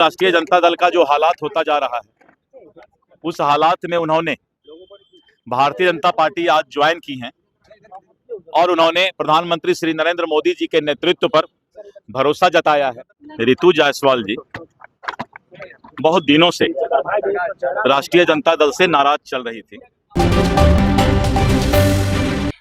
राष्ट्रीय जनता दल का जो हालात होता जा रहा है, उस हालात में उन्होंने भारतीय जनता पार्टी आज ज्वाइन की है और उन्होंने प्रधानमंत्री श्री नरेंद्र मोदी जी के नेतृत्व पर भरोसा जताया है। रितु जायसवाल जी बहुत दिनों से राष्ट्रीय जनता दल से नाराज चल रही थी।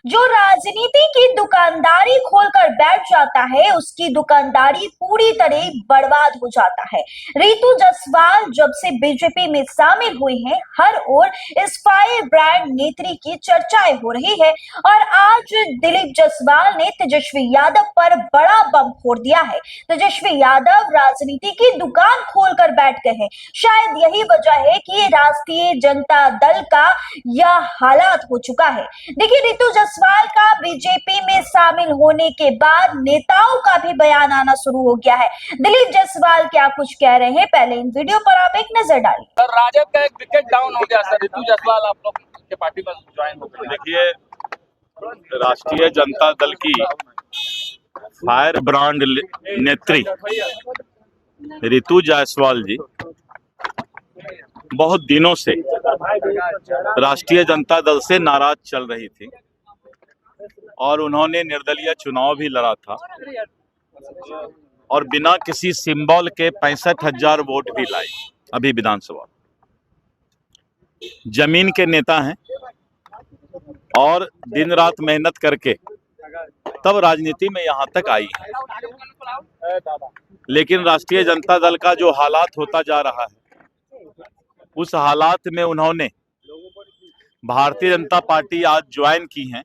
जो राजनीति की दुकानदारी खोलकर बैठ जाता है उसकी दुकानदारी पूरी तरह बर्बाद हो जाता है। रितु जायसवाल जब से बीजेपी में शामिल हुई हैं, हर ओर इस फायर ब्रांड नेत्री की चर्चाएं हो रही है और आज दिलीप जायसवाल ने तेजस्वी यादव पर बड़ा बम फोड़ दिया है। तेजस्वी यादव राजनीति की दुकान खोलकर बैठ गए हैं। शायद यही वजह है कि राष्ट्रीय जनता दल का यह हालात हो चुका है। देखिए, रितु जायसवाल का बीजेपी में शामिल होने के बाद नेताओं का भी बयान आना शुरू हो गया है। दिलीप जायसवाल क्या कुछ कह रहे हैं, पहले इन वीडियो पर आप एक नजर डालिए। सर, राजद का एक विकेट डाउन हो गया सर, रितु जायसवाल आप लोग के पार्टी में ज्वाइन हो गए। देखिए, राष्ट्रीय जनता दल की फायर ब्रांड नेत्री रितु जायसवाल जी बहुत दिनों से राष्ट्रीय जनता दल से नाराज चल रही थी और उन्होंने निर्दलीय चुनाव भी लड़ा था और बिना किसी सिंबल के 65,000 वोट भी लाई। अभी विधानसभा जमीन के नेता हैं और दिन रात मेहनत करके तब राजनीति में यहाँ तक आई है। लेकिन राष्ट्रीय जनता दल का जो हालात होता जा रहा है, उस हालात में उन्होंने भारतीय जनता पार्टी आज ज्वाइन की है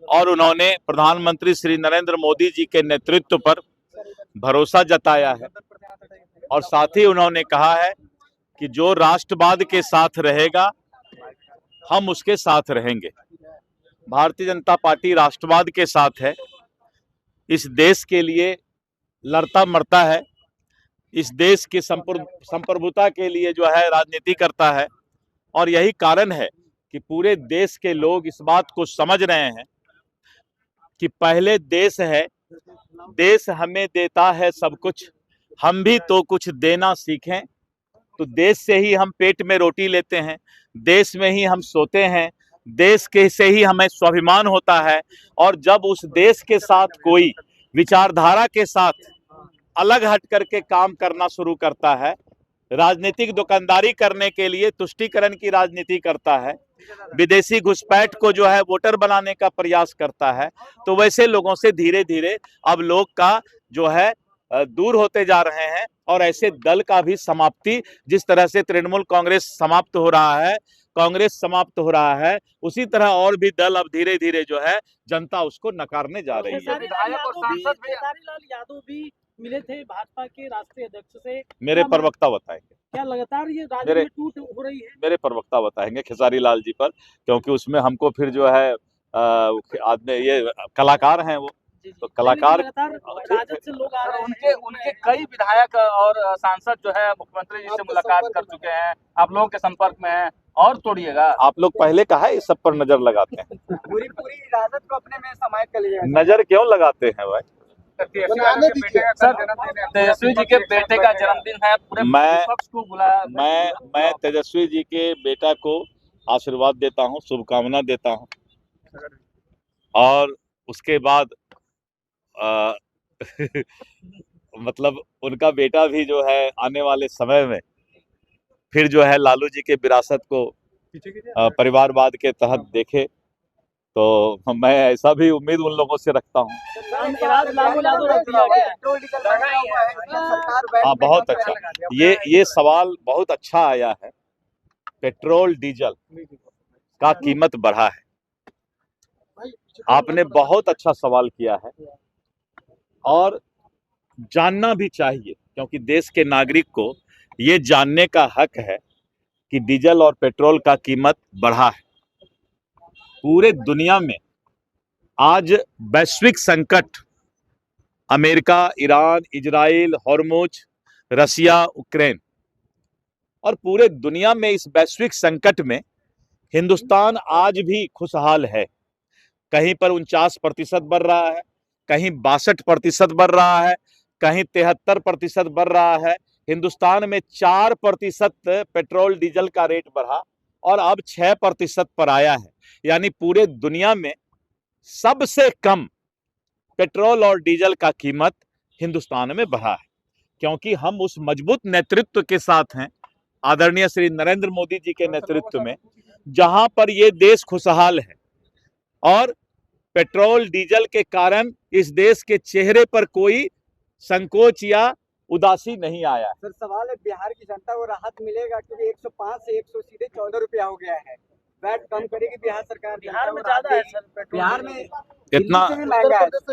और उन्होंने प्रधानमंत्री श्री नरेंद्र मोदी जी के नेतृत्व पर भरोसा जताया है और साथ ही उन्होंने कहा है कि जो राष्ट्रवाद के साथ रहेगा हम उसके साथ रहेंगे। भारतीय जनता पार्टी राष्ट्रवाद के साथ है, इस देश के लिए लड़ता मरता है, इस देश की संप्रभुता के लिए जो है राजनीति करता है और यही कारण है कि पूरे देश के लोग इस बात को समझ रहे हैं कि पहले देश है, देश हमें देता है सब कुछ, हम भी तो कुछ देना सीखें। तो देश से ही हम पेट में रोटी लेते हैं, देश में ही हम सोते हैं, देश के से ही हमें स्वाभिमान होता है और जब उस देश के साथ कोई विचारधारा के साथ अलग हट करके काम करना शुरू करता है, राजनीतिक दुकानदारी करने के लिए तुष्टीकरण की राजनीति करता है, विदेशी घुसपैठ को जो है वोटर बनाने का प्रयास करता है, तो वैसे लोगों से धीरे धीरे अब लोग का जो है दूर होते जा रहे हैं और ऐसे दल का भी समाप्ति, जिस तरह से तृणमूल कांग्रेस समाप्त हो रहा है, कांग्रेस समाप्त हो रहा है, उसी तरह और भी दल अब धीरे धीरे जो है जनता उसको नकारने जा रही है। विधायक और सांसद खेसारीलाल यादव भी मिले थे भाजपा के राष्ट्रीय अध्यक्ष से, मेरे प्रवक्ता बताएंगे। क्या लगातार ये राज्य में टूट हो रही है? मेरे प्रवक्ता बताएंगे खेसारीलाल जी पर, क्योंकि उसमें हमको फिर जो है आदमी ये कलाकार हैं, वो तो कलाकार राजद से लोग आ रहे हैं। उनके कई विधायक और सांसद जो है मुख्यमंत्री जी से मुलाकात कर चुके हैं, आप लोगों के संपर्क में हैं और तोड़िएगा। आप लोग पहले कहा इस सब पर नजर लगाते हैं, पूरी राजद को अपने में समाहित कर लिया। नजर क्यों लगाते हैं भाई? सर, तेजस्वी जी के बेटे का जन्मदिन है, पूरे पक्ष को बुलाया। मैं तेजस्वी जी के बेटा को आशीर्वाद देता हूँ, शुभकामना देता हूँ और उसके बाद मतलब उनका बेटा भी जो है आने वाले समय में फिर जो है लालू जी के विरासत को परिवारवाद के तहत देखे, तो मैं ऐसा भी उम्मीद उन लोगों से रखता हूँ। हाँ, बहुत अच्छा, ये सवाल बहुत अच्छा आया है। पेट्रोल डीजल का कीमत बढ़ा है, आपने बहुत अच्छा सवाल किया है और जानना भी चाहिए, क्योंकि देश के नागरिक को ये जानने का हक है कि डीजल और पेट्रोल का कीमत बढ़ा है। पूरे दुनिया में आज वैश्विक संकट, अमेरिका, ईरान, इजराइल, हॉर्मुज, रसिया, यूक्रेन और पूरे दुनिया में इस वैश्विक संकट में हिंदुस्तान आज भी खुशहाल है। कहीं पर 49% बढ़ रहा है, कहीं 62% बढ़ रहा है, कहीं 73% बढ़ रहा है। हिंदुस्तान में 4% पेट्रोल डीजल का रेट बढ़ा और अब 6% पर आया है। यानी पूरे दुनिया में सबसे कम पेट्रोल और डीजल का कीमत हिंदुस्तान में बढ़ा है, क्योंकि हम उस मजबूत नेतृत्व के साथ हैं, आदरणीय श्री नरेंद्र मोदी जी के नेतृत्व में, जहां पर ये देश खुशहाल है और पेट्रोल डीजल के कारण इस देश के चेहरे पर कोई संकोच या उदासी नहीं आया। सर सवाल है, बिहार की जनता को राहत मिलेगा क्योंकि 105 से 100 सीधे 14 रुपया हो गया है। वैट कम करेगी बिहार सरकार। बिहार में ज्यादा है सर पेट्रोल, बिहार में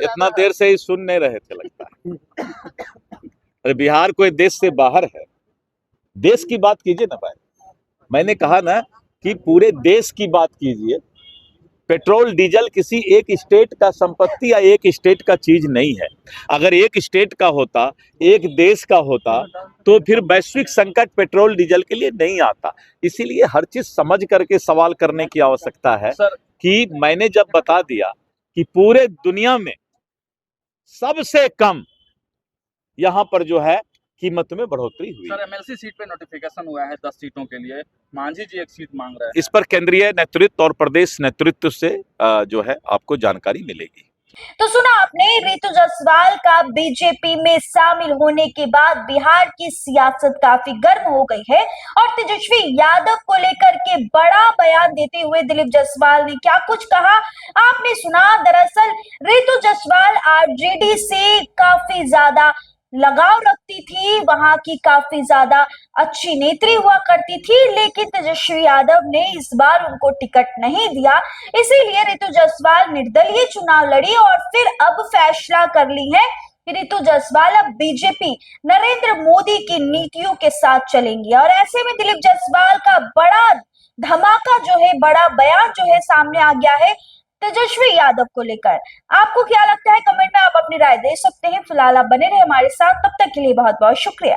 इतना देर से ही सुन नहीं रहे थे लगता है। अरे बिहार कोई देश से बाहर है, देश की बात कीजिए ना भाई। मैंने कहा ना कि पूरे देश की बात कीजिए। पेट्रोल डीजल किसी एक स्टेट का संपत्ति या एक स्टेट का चीज नहीं है। अगर एक स्टेट का होता, एक देश का होता, तो फिर वैश्विक संकट पेट्रोल डीजल के लिए नहीं आता। इसीलिए हर चीज समझ करके सवाल करने की आवश्यकता है कि मैंने जब बता दिया कि पूरे दुनिया में सबसे कम यहाँ पर जो है कीमत में बढ़ोतरी हुई। सर एमएलसी सीट पे नोटिफिकेशन हुआ है 10 सीटों के लिए, मांझी जी एक सीट मांग रहे हैं। इस पर केंद्रीय नेतृत्व और प्रदेश नेतृत्व से जो है आपको जानकारी मिलेगी। तो सुना आपने, रितु जायसवाल का बीजेपी में शामिल होने के बाद बिहार की सियासत काफी गर्म हो गई है और तेजस्वी यादव को लेकर के बड़ा बयान देते हुए दिलीप जायसवाल ने क्या कुछ कहा आपने सुना। दरअसल रितु जायसवाल आरजेडी से काफी ज्यादा लगाव रखती थी, वहां की काफी ज्यादा अच्छी नेत्री हुआ करती थी, लेकिन तेजस्वी यादव ने इस बार उनको टिकट नहीं दिया। इसीलिए रितु जायसवाल निर्दलीय चुनाव लड़ी और फिर अब फैसला कर ली है कि रितु जायसवाल अब बीजेपी नरेंद्र मोदी की नीतियों के साथ चलेंगी। और ऐसे में दिलीप जायसवाल का बड़ा धमाका जो है, बड़ा बयान जो है सामने आ गया है तेजस्वी यादव को लेकर। आपको क्या लगता है, कमेंट में आप अपनी राय दे सकते हैं। फिलहाल आप बने रहे हमारे साथ, तब तक के लिए बहुत बहुत शुक्रिया।